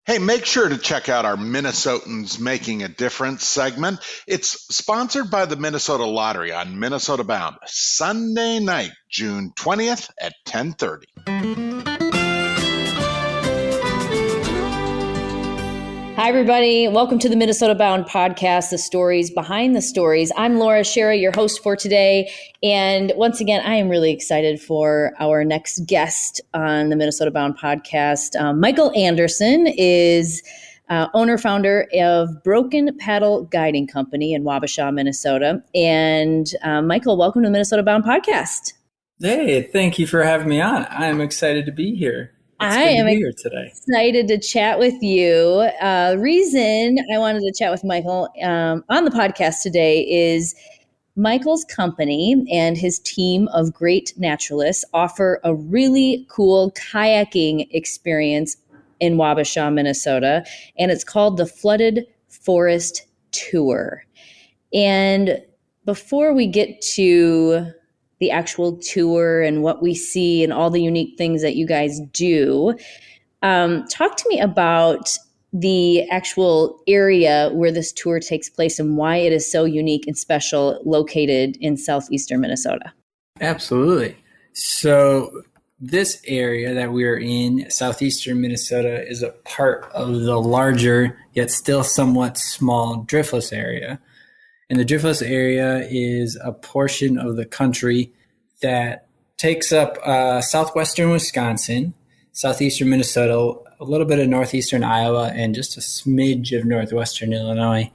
Hey, make sure to check out our Minnesotans Making a Difference segment. It's sponsored by the Minnesota Lottery on Minnesota Bound, Sunday night, June 20th at 10:30. Hi, everybody. Welcome to the Minnesota Bound podcast, the stories behind the stories. I'm Schara, your host for today. And once again, I am really excited for our next guest on the Minnesota Bound podcast. Michael Anderson is owner-founder of Broken Paddle Guiding Company in Wabasha, Minnesota. And Michael, welcome to the Minnesota Bound podcast. Hey, thank you for having me on. I'm excited to be here. I am excited to chat with you. Reason I wanted to chat with Michael on the podcast today is Michael's company and his team of great naturalists offer a really cool kayaking experience in Wabasha, Minnesota, and it's called the Flooded Forest Tour. And before we get to the actual tour and what we see and all the unique things that you guys do, talk to me about the actual area where this tour takes place and why it is so unique and special located in southeastern Minnesota. Absolutely. So this area that we're in, southeastern Minnesota, is a part of the larger yet still somewhat small Driftless area. And the Driftless area is a portion of the country that takes up southwestern Wisconsin, southeastern Minnesota, a little bit of northeastern Iowa, and just a smidge of northwestern Illinois.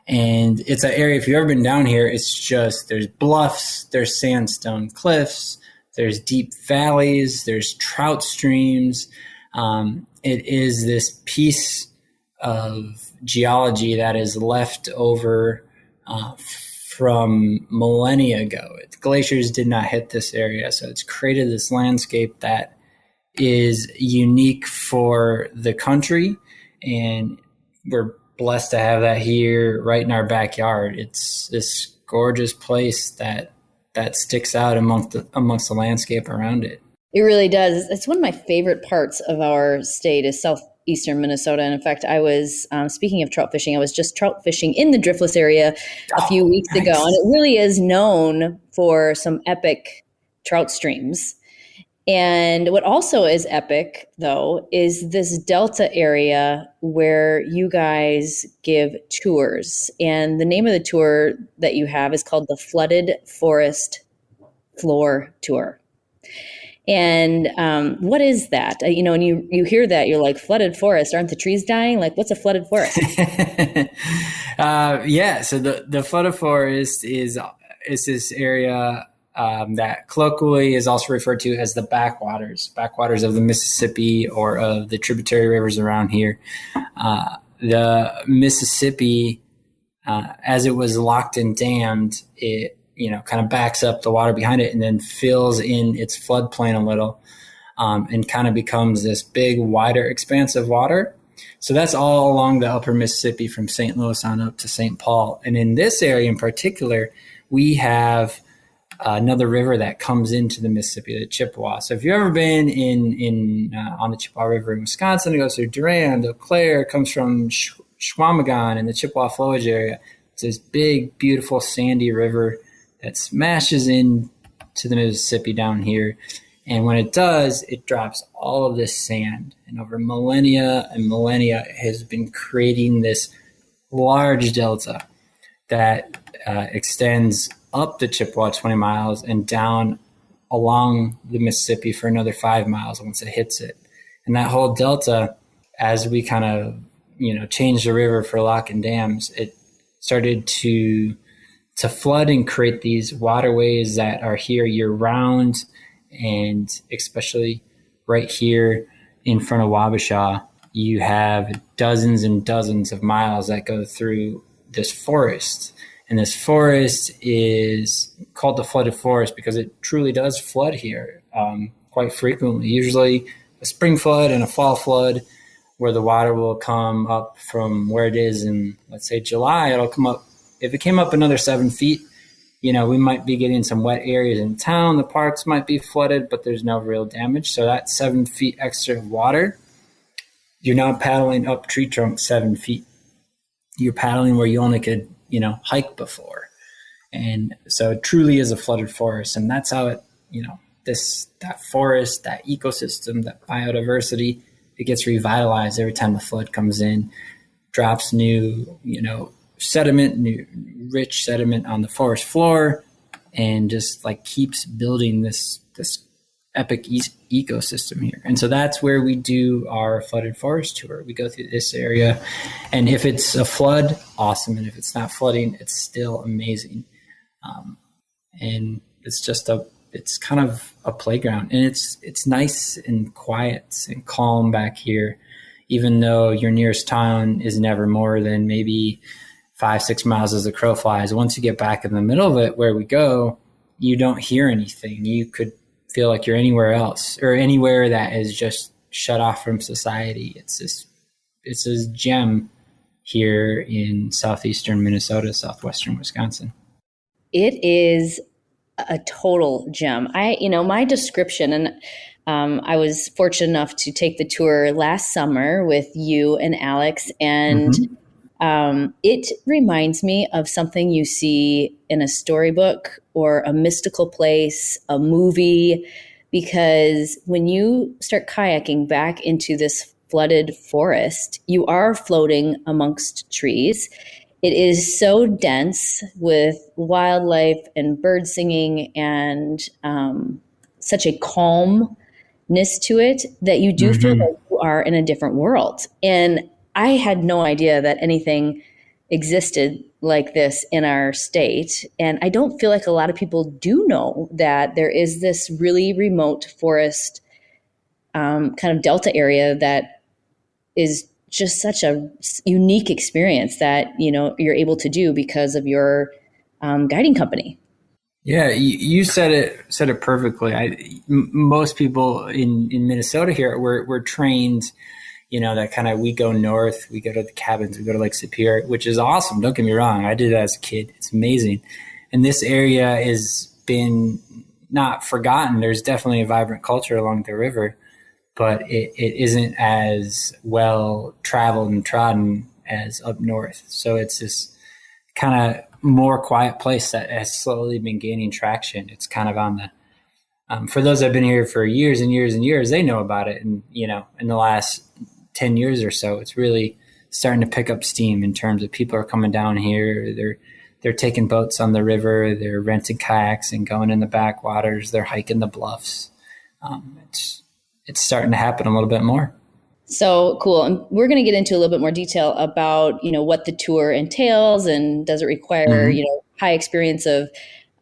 And it's an area, if you've ever been down here, it's just, there's bluffs, there's sandstone cliffs, there's deep valleys, there's trout streams. It is this piece of geology that is left over from millennia ago. Glaciers did not hit this area, so it's created this landscape that is unique for the country, and we're blessed to have that here right in our backyard. It's this gorgeous place that sticks out amongst the landscape around it. It really does. It's one of my favorite parts of our state is southeastern Minnesota. And in fact, I was, speaking of trout fishing, I was just trout fishing in the Driftless area a few weeks ago. And it really is known for some epic trout streams. And what also is epic, though, is this Delta area where you guys give tours. And the name of the tour that you have is called the Flooded Forest Floor Tour. And what is that? When you hear that, you're like, flooded forest, aren't the trees dying? Like, what's a flooded forest? So the flooded forest is this area that colloquially is also referred to as the backwaters of the Mississippi or of the tributary rivers around here. The Mississippi, as it was locked and dammed, it kind of backs up the water behind it and then fills in its floodplain a little, and kind of becomes this big, wider expanse of water. So that's all along the upper Mississippi from St. Louis on up to St. Paul. And in this area in particular, we have another river that comes into the Mississippi, the Chippewa. So if you've ever been on the Chippewa River in Wisconsin, it goes through Durand, Eau Claire, comes from Schwamagon in the Chippewa flowage area. It's this big, beautiful, sandy river that smashes into the Mississippi down here. And when it does, it drops all of this sand. And over millennia and millennia, it has been creating this large delta that extends up the Chippewa 20 miles and down along the Mississippi for another 5 miles once it hits it. And that whole delta, as we kind of, change the river for lock and dams, it started to flood and create these waterways that are here year round. And especially right here in front of Wabasha, you have dozens and dozens of miles that go through this forest. And this forest is called the flooded forest because it truly does flood here quite frequently, usually a spring flood and a fall flood, where the water will come up from where it is in, let's say, July. It'll come up. If it came up another 7 feet, we might be getting some wet areas in town. The parks might be flooded, but there's no real damage. So that 7 feet extra of water you're not paddling up tree trunks 7 feet. You're paddling where you only could, hike before. And so it truly is a flooded forest. And that's how it, that forest, that ecosystem, that biodiversity, it gets revitalized every time the flood comes in, drops new, sediment, new rich sediment on the forest floor, and just like keeps building this epic ecosystem here. And so that's where we do our flooded forest tour. We go through this area, and if it's a flood, awesome. And if it's not flooding, it's still amazing. And it's kind of a playground, and it's nice and quiet and calm back here, even though your nearest town is never more than maybe 5-6 miles as the crow flies. Once you get back in the middle of it where we go, you don't hear anything. You could feel like you're anywhere else, or anywhere that is just shut off from society. It's this gem here in southeastern Minnesota, southwestern Wisconsin. It is a total gem. My description, and I was fortunate enough to take the tour last summer with you and Alex, and it reminds me of something you see in a storybook or a mystical place, a movie, because when you start kayaking back into this flooded forest, you are floating amongst trees. It is so dense with wildlife and bird singing and such a calmness to it that you do feel like you are in a different world. And I had no idea that anything existed like this in our state. And I don't feel like a lot of people do know that there is this really remote forest kind of delta area that is just such a unique experience that, you're able to do because of your guiding company. Yeah, you said it perfectly. Most people in Minnesota here, we're trained, that kind of, we go north, we go to the cabins, we go to Lake Superior, which is awesome. Don't get me wrong. I did that as a kid. It's amazing. And this area has been not forgotten. There's definitely a vibrant culture along the river, but it isn't as well traveled and trodden as up north. So it's this kind of more quiet place that has slowly been gaining traction. It's kind of on the, for those that have been here for years and years and years, they know about it. And, in the last 10 years or so, it's really starting to pick up steam in terms of people are coming down here. They're taking boats on the river. They're renting kayaks and going in the backwaters. They're hiking the bluffs. It's starting to happen a little bit more. So cool. And we're going to get into a little bit more detail about, what the tour entails, and does it require, high experience of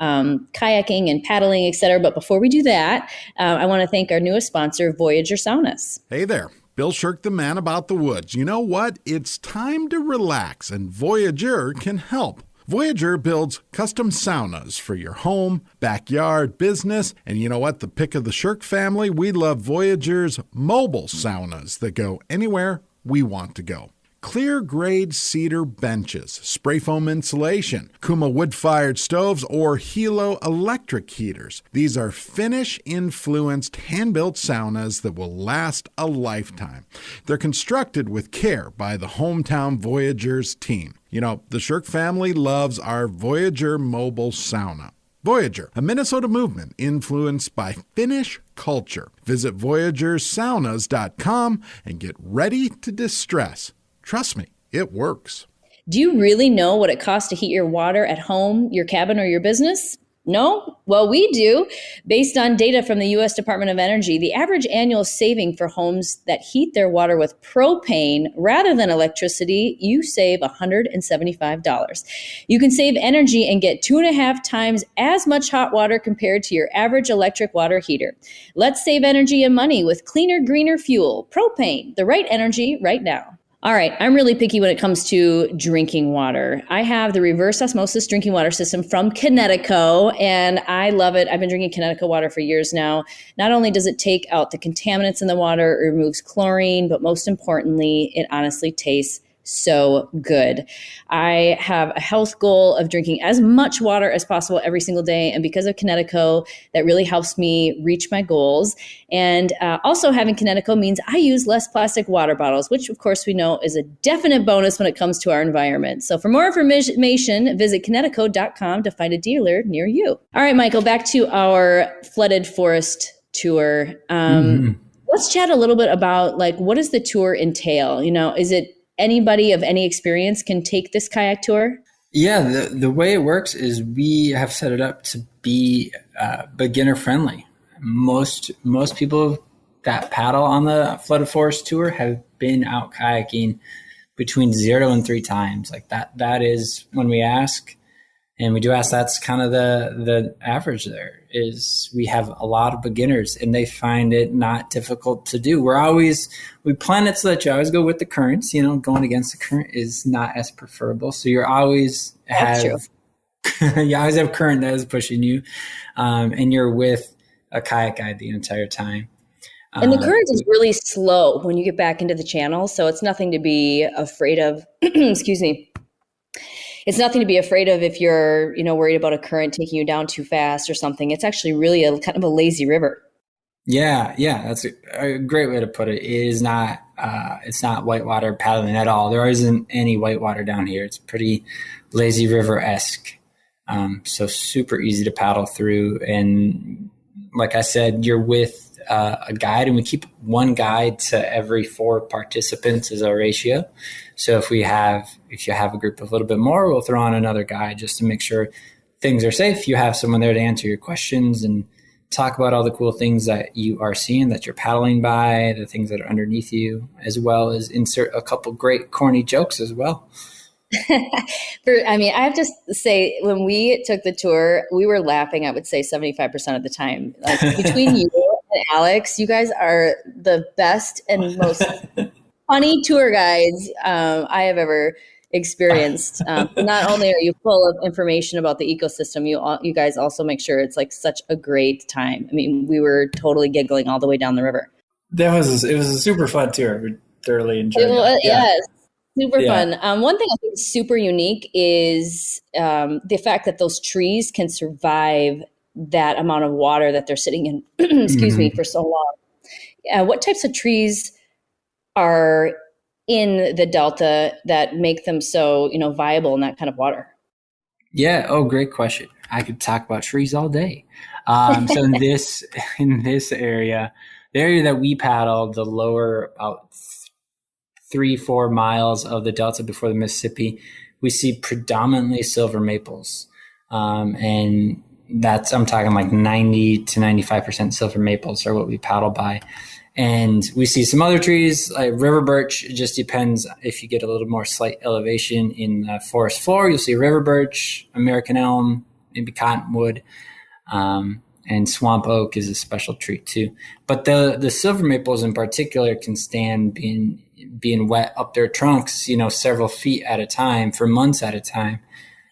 kayaking and paddling, et cetera. But before we do that, I want to thank our newest sponsor, Voyager Saunas. Hey there. Bill Shirk, the man about the woods. You know what? It's time to relax, and Voyager can help. Voyager builds custom saunas for your home, backyard, business, and you know what? The pick of the Shirk family, we love Voyager's mobile saunas that go anywhere we want to go. Clear grade cedar benches, spray foam insulation, Kuma wood-fired stoves, or Hilo electric heaters. These are Finnish-influenced hand-built saunas that will last a lifetime. They're constructed with care by the hometown Voyagers team. The Shirk family loves our Voyager mobile sauna. Voyager, a Minnesota movement influenced by Finnish culture. Visit VoyagerSaunas.com and get ready to distress. Trust me, it works. Do you really know what it costs to heat your water at home, your cabin, or your business? No? Well, we do. Based on data from the U.S. Department of Energy, the average annual saving for homes that heat their water with propane rather than electricity, you save $175. You can save energy and get 2.5 times as much hot water compared to your average electric water heater. Let's save energy and money with cleaner, greener fuel. Propane, the right energy right now. All right, I'm really picky when it comes to drinking water. I have the reverse osmosis drinking water system from Connecticut, and I love it. I've been drinking Connecticut water for years now. Not only does it take out the contaminants in the water, it removes chlorine, but most importantly, it honestly tastes so good. I have a health goal of drinking as much water as possible every single day. And because of Kinetico, that really helps me reach my goals. And also having Kinetico means I use less plastic water bottles, which of course we know is a definite bonus when it comes to our environment. So for more information, visit kinetico.com to find a dealer near you. All right, Michael, back to our flooded forest tour. Let's chat a little bit about like, what does the tour entail? Is it anybody of any experience can take this kayak tour? Yeah, the way it works is we have set it up to be beginner friendly. Most people that paddle on the flooded forest tour have been out kayaking between 0 and 3 times. Like that is when we ask, and we do ask, that's kind of the average there is we have a lot of beginners and they find it not difficult to do. We plan it so that you always go with the currents, going against the current is not as preferable. So you always have current that is pushing you. And you're with a kayak guide the entire time. And the current is really slow when you get back into the channel. So it's nothing to be afraid of. Excuse me. It's nothing to be afraid of if you're, worried about a current taking you down too fast or something. It's actually really a kind of a lazy river. Yeah, that's a great way to put it. It is not, it's not whitewater paddling at all. There isn't any whitewater down here. It's pretty lazy river-esque. So super easy to paddle through. And like I said, you're with a guide, and we keep one guide to every 4 participants as our ratio. So if you have a group of a little bit more, we'll throw on another guide just to make sure things are safe. You have someone there to answer your questions and talk about all the cool things that you are seeing, that you're paddling by, the things that are underneath you, as well as insert a couple great corny jokes as well. I have to say, when we took the tour, we were laughing, I would say 75% of the time. Like between you and Alex, you guys are the best and most funny tour guides I have ever experienced. Not only are you full of information about the ecosystem, you guys also make sure it's like such a great time. We were totally giggling all the way down the river. It was a super fun tour. We thoroughly enjoyed it. Yes. Super fun. One thing I think is super unique is the fact that those trees can survive that amount of water that they're sitting in, excuse me, for so long. What types of trees are in the Delta that make them so, viable in that kind of water? Yeah. Oh, great question. I could talk about trees all day. So in this area, the area that we paddle, the lower about 3-4 miles of the Delta before the Mississippi, we see predominantly silver maples. And I'm talking like 90 to 95% silver maples are what we paddle by. And we see some other trees like river birch. It just depends if you get a little more slight elevation in forest floor, you'll see river birch, American elm, maybe cottonwood. And swamp oak is a special treat too. But the silver maples in particular can stand being wet up their trunks, several feet at a time for months at a time.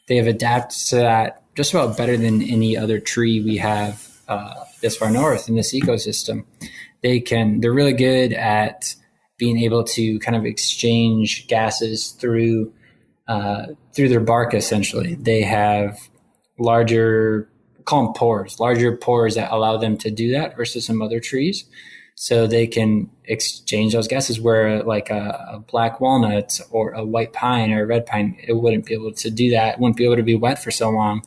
They have adapted to that just about better than any other tree we have this far north in this ecosystem. They're really good at being able to kind of exchange gases through their bark. Essentially, they have larger, call them pores, larger pores that allow them to do that versus some other trees. So they can exchange those gases where like a black walnut or a white pine or a red pine, it wouldn't be able to do that. It wouldn't be able to be wet for so long.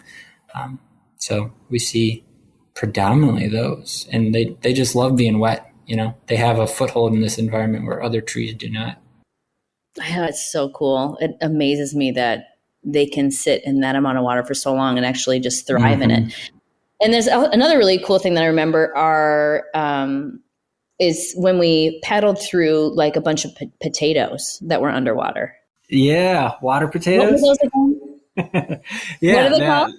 So we see predominantly those, and they just love being wet. They have a foothold in this environment where other trees do not. It's so cool. It amazes me that they can sit in that amount of water for so long and actually just thrive in it. And there's another really cool thing that I remember is when we paddled through like a bunch of potatoes that were underwater. Yeah, water potatoes. What were those again? Yeah, what are they called?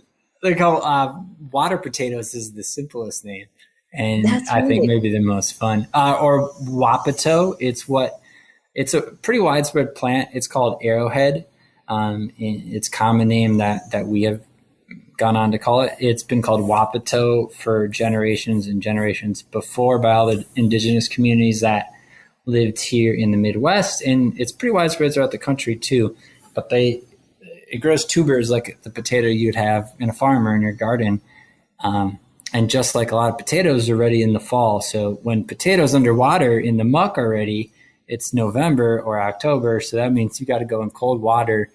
They're called water potatoes is the simplest name. And That's I think maybe the most fun. Or wapato, it's a pretty widespread plant. It's called arrowhead. It's common name that we have gone on to call it. It's been called wapato for generations and generations before by all the indigenous communities that lived here in the Midwest, and it's pretty widespread throughout the country too. But it grows tubers like the potato you'd have in a farm or in your garden. And just like a lot of potatoes are ready in the fall. So when potatoes underwater in the muck already, it's November or October. So that means you got to go in cold water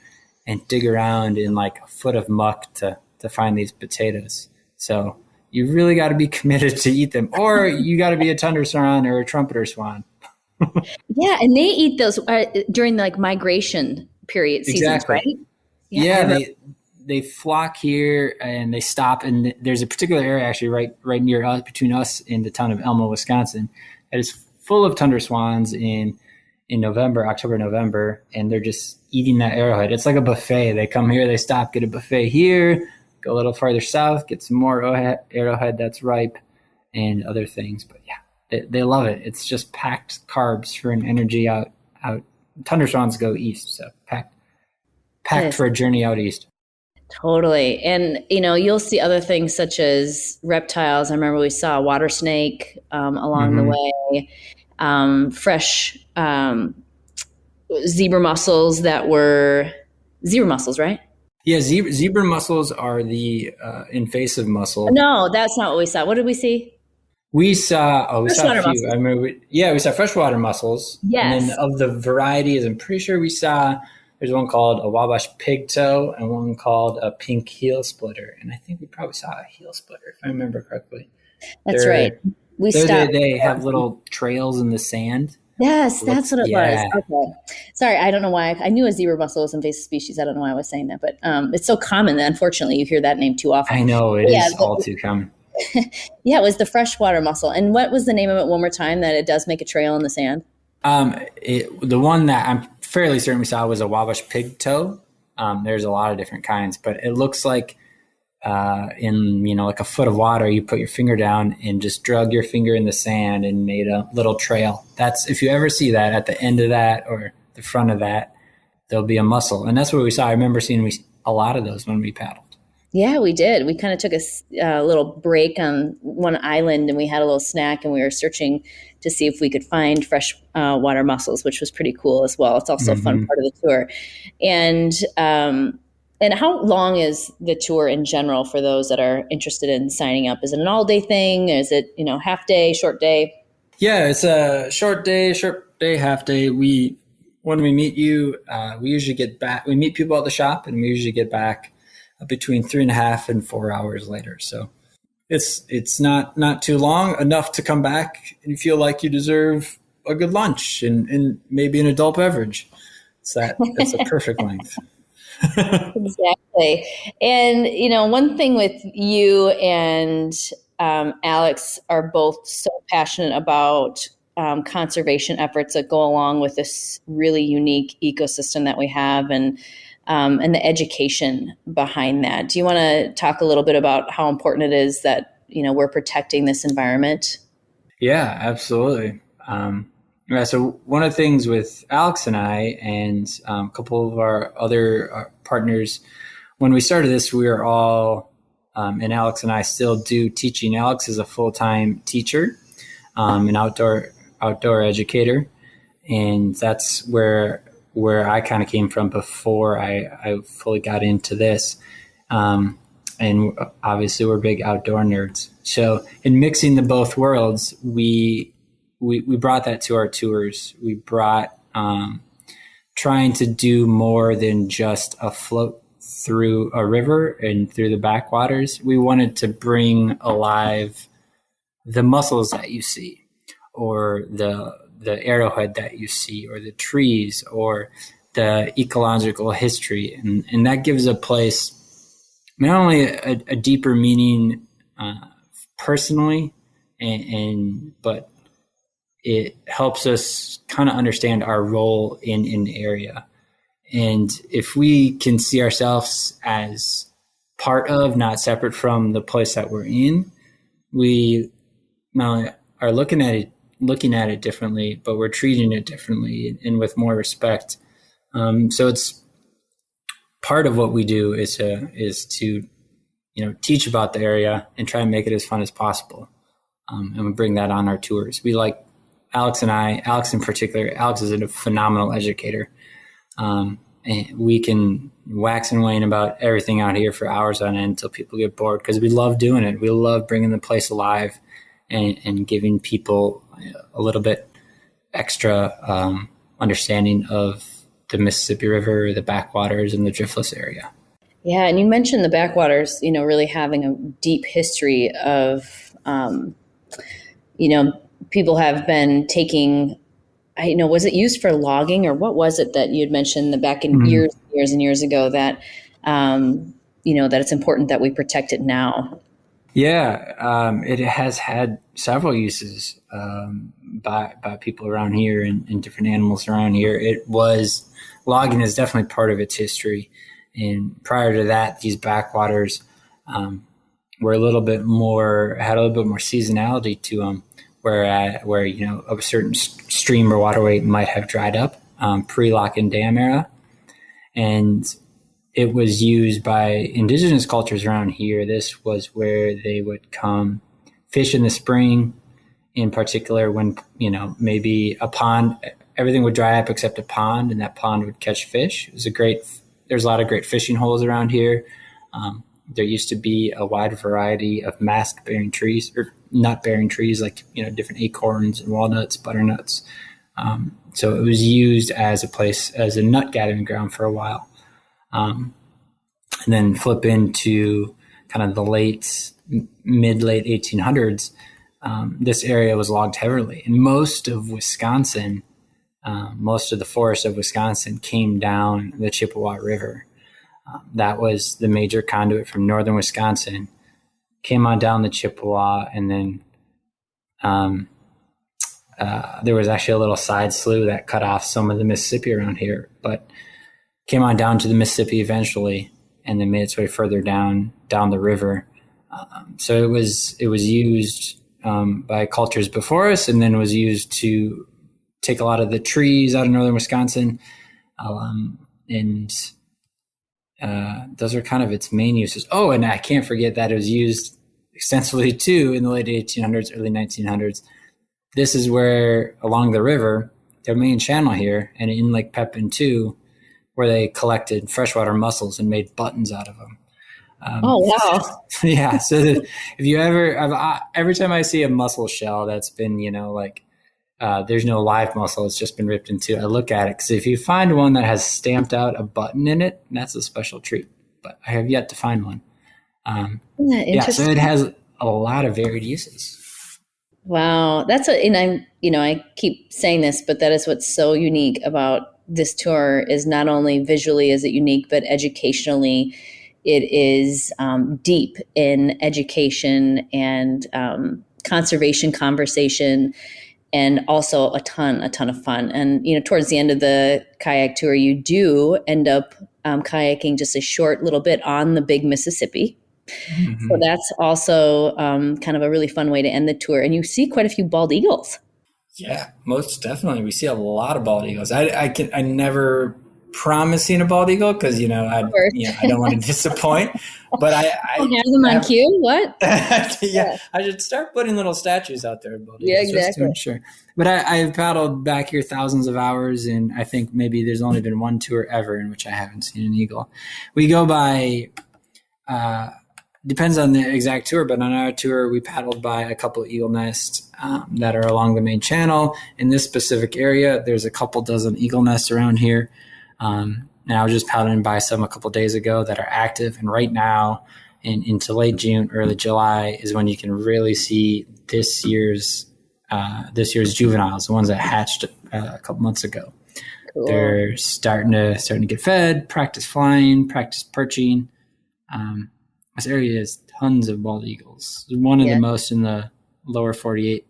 and dig around in like a foot of muck to find these potatoes. So you really got to be committed to eat them, or you got to be a tundra swan or a trumpeter swan. Yeah, and they eat those during the, like, migration period seasons, Exactly. right? Yeah, they flock here and they stop. And there's a particular area actually right near us, between us and the town of Elma, Wisconsin, that is full of tundra swans in October, November, and they're just eating that arrowhead. It's like a buffet. They come here, they stop, get a buffet here, go a little farther south, get some more arrowhead that's ripe and other things. But yeah, they love it. It's just packed carbs for an energy out. Tundra swans go east, so packed Yes. for a journey out east. Totally. And, you'll see other things such as reptiles. I remember we saw a water snake along the way, fresh zebra mussels that were zebra mussels, right? Yeah, zebra mussels are the invasive mussel. No, that's not what we saw. What did we see? We saw a few. Mussels. I remember we saw freshwater mussels. Yes. And then of the varieties, I'm pretty sure we saw, there's one called a Wabash pigtoe and one called a pink heel splitter. And I think we probably saw a heel splitter, if I remember correctly. That's right. We stopped. They have little trails in the sand. Yes, that's what it was. Okay. Sorry, I don't know why. I knew a zebra mussel was an invasive species. I don't know why I was saying that. But it's so common that, unfortunately, you hear that name too often. I know, it is all too common. Yeah, it was the freshwater mussel. And what was the name of it one more time, that it does make a trail in the sand? The one that I'm fairly certain we saw was a Wabash pigtoe. There's a lot of different kinds, but it looks like in like a foot of water, you put your finger down and just drug your finger in the sand and made a little trail. That's, if you ever see that at the end of that or the front of that, there'll be a mussel. And that's what we saw. I remember seeing a lot of those when we paddled. Yeah, we did. We kind of took a little break on one island, and we had a little snack, and we were searching to see if we could find fresh water mussels, which was pretty cool as well. It's also a fun part of the tour. And how long is the tour in general for those that are interested in signing up? Is it an all-day thing? Is it, half day, short day? Yeah, it's a short day, half day. When we meet you, we usually get back. We meet people at the shop, and we usually get back between 3.5 and 4 hours later. So it's not too long, enough to come back and feel like you deserve a good lunch and maybe an adult beverage. That's a perfect length. Exactly. And, one thing with you and Alex are both so passionate about conservation efforts that go along with this really unique ecosystem that we have, and the education behind that. Do you want to talk a little bit about how important it is that, we're protecting this environment? Yeah, absolutely. So one of the things with Alex and I and a couple of our other partners, when we started this, we were all, and Alex and I still do teaching. Alex is a full-time teacher, an outdoor educator, and that's where I kind of came from before I fully got into this. And obviously we're big outdoor nerds. So in mixing the both worlds, we brought that to our tours. We brought trying to do more than just a float through a river and through the backwaters. We wanted to bring alive the mussels that you see, or the arrowhead that you see, or the trees, or the ecological history. And that gives a place not only a deeper meaning personally, but it helps us kind of understand our role in an area. And if we can see ourselves as part of, not separate from the place that we're in, we not only are looking at it differently, but we're treating it differently and with more respect. So it's part of what we do is to teach about the area and try and make it as fun as possible. And we bring that on our tours. We like Alex in particular, Alex is a phenomenal educator. And we can wax and wane about everything out here for hours on end until people get bored, because we love doing it. We love bringing the place alive and giving people a little bit extra understanding of the Mississippi River, the backwaters, and the driftless area. Yeah, and you mentioned the backwaters, really having a deep history of, people have been taking, was it used for logging, or what was it that you had mentioned back in years and years ago that, that it's important that we protect it now? Yeah, it has had several uses by people around here and different animals around here. Logging is definitely part of its history. And prior to that, these backwaters were had a little bit more seasonality to them, where a certain stream or waterway might have dried up pre-lock and dam era, and it was used by indigenous cultures around here. This was where they would come fish in the spring, in particular when maybe a pond, everything would dry up except a pond, and that pond would catch fish. There's a lot of great fishing holes around here. There used to be a wide variety of mast-bearing trees, or nut-bearing trees, like different acorns and walnuts, butternuts. So it was used as a nut gathering ground for a while. And then flip into kind of the mid-late 1800s. This area was logged heavily, and most of Wisconsin. Most of the forest of Wisconsin came down the Chippewa River. That was the major conduit from northern Wisconsin, came on down the Chippewa, and then there was actually a little side slough that cut off some of the Mississippi around here, but came on down to the Mississippi eventually, and then made its way further down the river. So it was used by cultures before us, and then was used to take a lot of the trees out of northern Wisconsin. And those are kind of its main uses. Oh, and I can't forget that it was used extensively too in the late 1800s, early 1900s. This is where, along the river, their main channel here, and in Lake Pepin too, where they collected freshwater mussels and made buttons out of them. Oh, wow. Yeah. So if you every time I see a mussel shell that's been, there's no live mussel, it's just been ripped in two, I look at it, because if you find one that has stamped out a button in it, that's a special treat. But I have yet to find one. So it has a lot of varied uses. Wow. And I keep saying this, but that is what's so unique about this tour, is not only visually is it unique, but educationally it is deep in education and conservation conversation, and also a ton of fun. And, towards the end of the kayak tour, you do end up kayaking just a short little bit on the big Mississippi. Mm-hmm. So that's also kind of a really fun way to end the tour. And you see quite a few bald eagles. Yeah, most definitely. We see a lot I eagles. I never promise seeing a bald eagle, because I don't want to disappoint. But I have them on cue. What? Yeah, I should start putting little statues out there of bald eagles. Yeah, exactly. Just to ensure. But I've paddled back here thousands of hours, and I think maybe there's only been one tour ever in which I haven't seen an eagle. We go by. Depends on the exact tour, but on our tour, we paddled by a couple of eagle nests that are along the main channel. In this specific area, there's a couple dozen eagle nests around here. And I was just paddling by some a couple of days ago that are active. And right now, into late June, early July, is when you can really see this year's juveniles, the ones that hatched a couple months ago. Cool. They're starting to get fed, practice flying, practice perching. This area has tons of bald eagles. One of the most in the lower 48,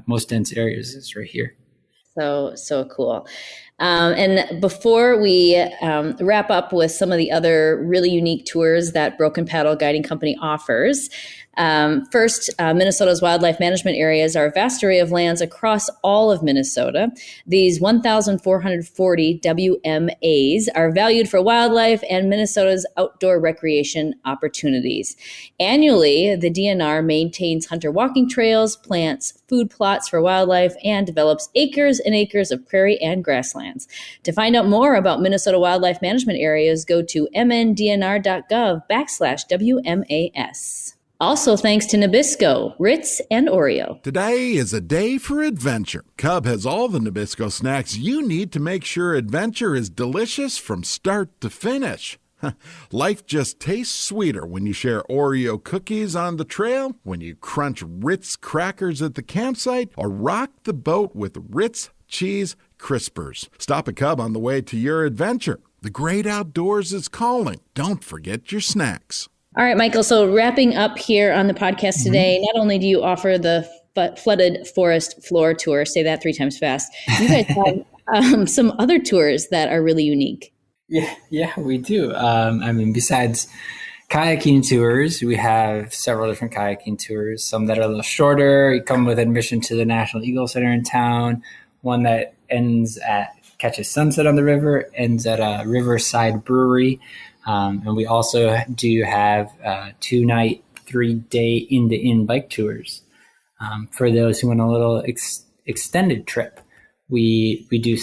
most dense areas is right here. So cool. And before we wrap up with some of the other really unique tours that Broken Paddle Guiding Company offers, first, Minnesota's wildlife management areas are a vast array of lands across all of Minnesota. These 1,440 WMAs are valued for wildlife and Minnesota's outdoor recreation opportunities. Annually, the DNR maintains hunter walking trails, plants food plots for wildlife, and develops acres and acres of prairie and grasslands. To find out more about Minnesota wildlife management areas, go to mndnr.gov/WMAS. Also, thanks to Nabisco, Ritz, and Oreo. Today is a day for adventure. Cub has all the Nabisco snacks you need to make sure adventure is delicious from start to finish. Life just tastes sweeter when you share Oreo cookies on the trail, when you crunch Ritz crackers at the campsite, or rock the boat with Ritz Cheese Crispers. Stop at Cub on the way to your adventure. The great outdoors is calling. Don't forget your snacks. All right, Michael. So wrapping up here on the podcast today, not only do you offer the flooded forest floor tour, say that 3 times fast, you guys have some other tours that are really unique. Yeah, we do. Besides kayaking tours, we have several different kayaking tours, some that are a little shorter. You come with admission to the National Eagle Center in town, one that catches sunset on the river, ends at a Riverside Brewery. And we also do have 2-night, 3-day in bike tours. For those who want a little extended trip, we do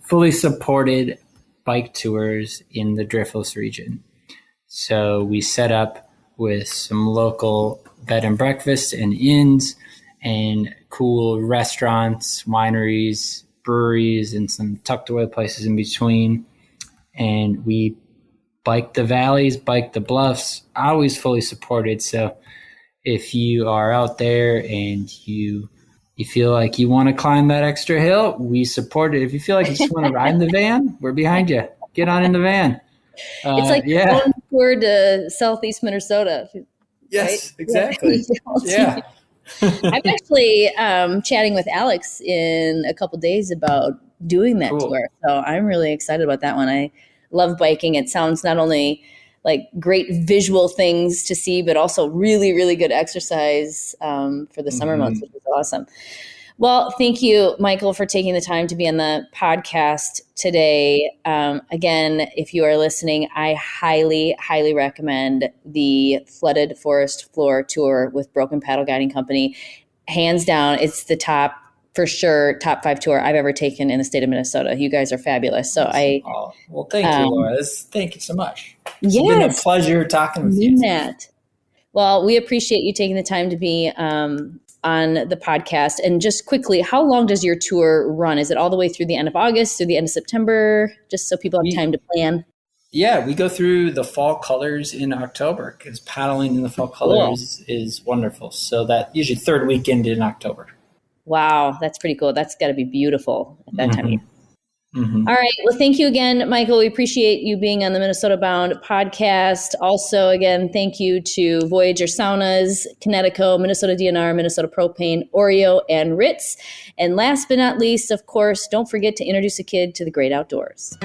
fully supported bike tours in the Driftless region. So we set up with some local bed and breakfasts and inns and cool restaurants, wineries, breweries, and some tucked away places in between. And we bike the valleys, bike the bluffs, always fully supported. So if you are out there and you feel like you want to climb that extra hill, we support it. If you feel like you just want to ride in the van, we're behind you. Get on in the van. It's like going toward southeast Minnesota. Yes, right? Exactly. Yeah. I'm actually chatting with Alex in a couple days about doing that tour. So I'm really excited about that one. I love biking. It sounds not only like great visual things to see, but also really, really good exercise for the summer months, which is awesome. Well, thank you, Michael, for taking the time to be on the podcast today. Again, if you are listening, I highly, highly recommend the Flooded Forest Floor Tour with Broken Paddle Guiding Company. Hands down, it's the top 5 tour I've ever taken in the state of Minnesota. You guys are fabulous. So well, thank you, Laura. Thank you so much. It's been a pleasure talking with you. Matt. Well, we appreciate you taking the time to be on the podcast. And just quickly, how long does your tour run? Is it all the way through the end of August, through the end of September, just so people have time to plan? Yeah, we go through the fall colors in October because paddling in the fall colors is wonderful. So that usually 3rd weekend in October. Wow, that's pretty cool. That's got to be beautiful at that time of year. All right. Well, thank you again, Michael. We appreciate you being on the Minnesota Bound podcast. Also, again, thank you to Voyager Saunas, Kinetico, Minnesota DNR, Minnesota Propane, Oreo, and Ritz. And last but not least, of course, don't forget to introduce a kid to the great outdoors.